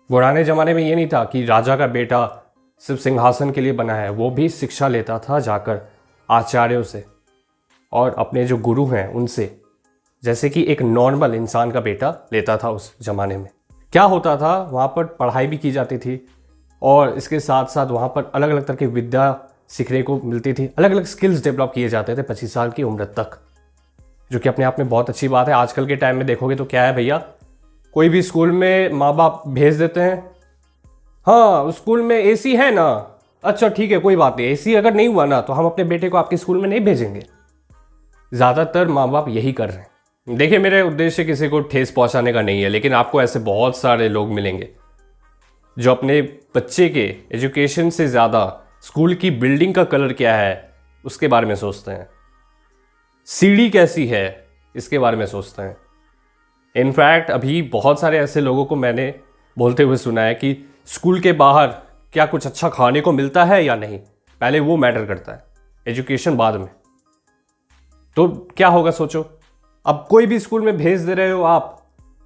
पुराने ज़माने में ये नहीं था कि राजा का बेटा सिर्फ सिंहासन के लिए बना है, वो भी शिक्षा लेता था जाकर आचार्यों से और अपने जो गुरु हैं उनसे, जैसे कि एक नॉर्मल इंसान का बेटा लेता था उस ज़माने में। क्या होता था, वहाँ पर पढ़ाई भी की जाती थी और इसके साथ साथ वहाँ पर अलग अलग तरह की विद्या सीखने को मिलती थी, अलग अलग स्किल्स डेवलप किए जाते थे 25 साल की उम्र तक, जो कि अपने आप में बहुत अच्छी बात है। आजकल के टाइम में देखोगे तो क्या है भैया, कोई भी स्कूल में माँ बाप भेज देते हैं, हाँ स्कूल में एसी है ना, अच्छा ठीक है कोई बात नहीं, एसी अगर नहीं हुआ ना तो हम अपने बेटे को आपके स्कूल में नहीं भेजेंगे। ज़्यादातर माँ बाप यही कर रहे हैं। देखिए, मेरे उद्देश्य किसी को ठेस पहुंचाने का नहीं है, लेकिन आपको ऐसे बहुत सारे लोग मिलेंगे जो अपने बच्चे के एजुकेशन से ज़्यादा स्कूल की बिल्डिंग का कलर क्या है उसके बारे में सोचते हैं, सीढ़ी कैसी है इसके बारे में सोचते हैं। इनफैक्ट अभी बहुत सारे ऐसे लोगों को मैंने बोलते हुए सुना है कि स्कूल के बाहर क्या कुछ अच्छा खाने को मिलता है या नहीं, पहले वो मैटर करता है, एजुकेशन बाद में। तो क्या होगा सोचो, अब कोई भी स्कूल में भेज दे रहे हो आप,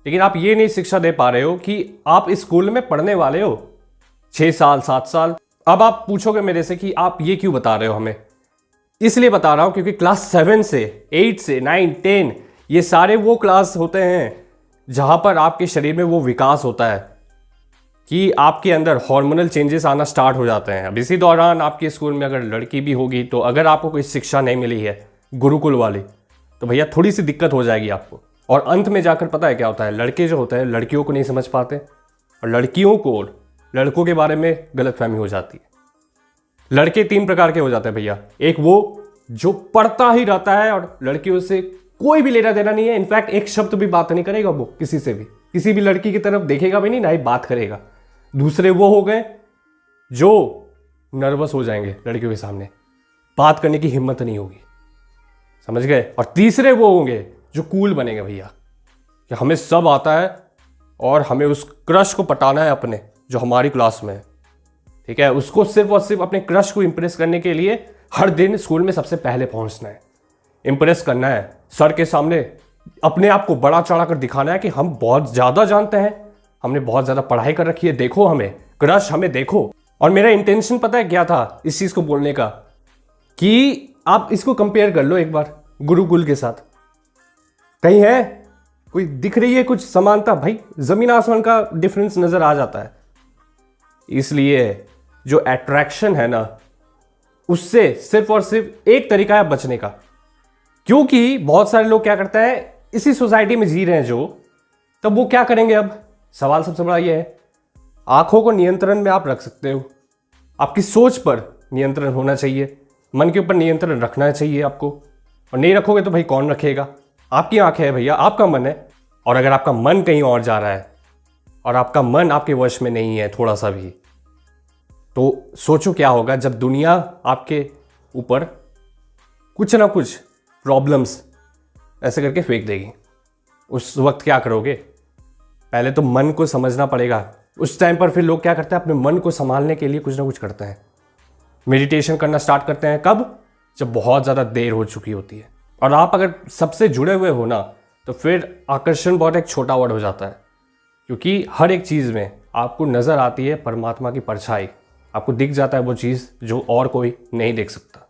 लेकिन आप ये नहीं शिक्षा दे पा रहे हो कि आप इस स्कूल में पढ़ने वाले हो 6 साल 7 साल। अब आप पूछोगे मेरे से कि आप ये क्यों बता रहे हो हमें, इसलिए बता रहा हूं क्योंकि क्लास 7 से 8 से 9 10 ये सारे वो क्लास होते हैं जहां पर आपके शरीर में वो विकास होता है कि आपके अंदर हार्मोनल चेंजेस आना स्टार्ट हो जाते हैं। अब इसी दौरान आपके स्कूल में अगर लड़की भी होगी तो अगर आपको कोई शिक्षा नहीं मिली है गुरुकुल वाली, तो भैया थोड़ी सी दिक्कत हो जाएगी आपको। और अंत में जाकर पता है क्या होता है, लड़के जो होते हैं लड़कियों को नहीं समझ पाते और लड़कियों को लड़कों के बारे में गलतफहमी हो जाती है। लड़के 3 प्रकार के हो जाते हैं भैया, एक वो जो पढ़ता ही रहता है और लड़कियों से कोई भी लेना देना नहीं है, इनफैक्ट एक शब्द भी बात नहीं करेगा वो किसी से भी, किसी भी लड़की की तरफ देखेगा भी नहीं, ना ही बात करेगा। दूसरे वो हो गए जो नर्वस हो जाएंगे लड़कियों के सामने, बात करने की हिम्मत नहीं होगी, समझ गए। और तीसरे वो होंगे जो कूल बनेंगे भैया, कि हमें सब आता है और हमें उस क्रश को पटाना है अपने जो हमारी क्लास में है, ठीक है। उसको सिर्फ और सिर्फ अपने क्रश को इंप्रेस करने के लिए हर दिन स्कूल में सबसे पहले पहुंचना है, इंप्रेस करना है, सर के सामने अपने आप को बड़ा चढ़ा कर दिखाना है कि हम बहुत ज़्यादा जानते हैं, हमने बहुत ज़्यादा पढ़ाई कर रखी है, देखो हमें, क्रश हमें देखो। और मेरा इंटेंशन पता है क्या था इस चीज़ को बोलने का, कि आप इसको कंपेयर कर लो एक बार गुरुकुल के साथ, कहीं है कोई दिख रही है कुछ समानता? भाई जमीन आसमान का डिफरेंस नजर आ जाता है। इसलिए जो अट्रैक्शन है ना, उससे सिर्फ और सिर्फ एक तरीका है बचने का, क्योंकि बहुत सारे लोग क्या करते हैं, इसी सोसाइटी में जी रहे हैं जो, तब वो क्या करेंगे। अब सवाल सबसे बड़ा ये है, आंखों को नियंत्रण में आप रख सकते हो, आपकी सोच पर नियंत्रण होना चाहिए, मन के ऊपर नियंत्रण रखना चाहिए आपको, और नहीं रखोगे तो भाई कौन रखेगा? आपकी आंखें है भैया, आपका मन है। और अगर आपका मन कहीं और जा रहा है और आपका मन आपके वश में नहीं है थोड़ा सा भी, तो सोचो क्या होगा जब दुनिया आपके ऊपर कुछ ना कुछ प्रॉब्लम्स ऐसे करके फेंक देगी। उस वक्त क्या करोगे? पहले तो मन को समझना पड़ेगा। उस टाइम पर फिर लोग क्या करते हैं, अपने मन को संभालने के लिए कुछ ना कुछ करते हैं, मेडिटेशन करना स्टार्ट करते हैं। कब? जब बहुत ज़्यादा देर हो चुकी होती है। और आप अगर सबसे जुड़े हुए हो ना, तो फिर आकर्षण बहुत एक छोटा वर्ड हो जाता है, क्योंकि हर एक चीज़ में आपको नज़र आती है परमात्मा की परछाई, आपको दिख जाता है वो चीज़ जो और कोई नहीं देख सकता।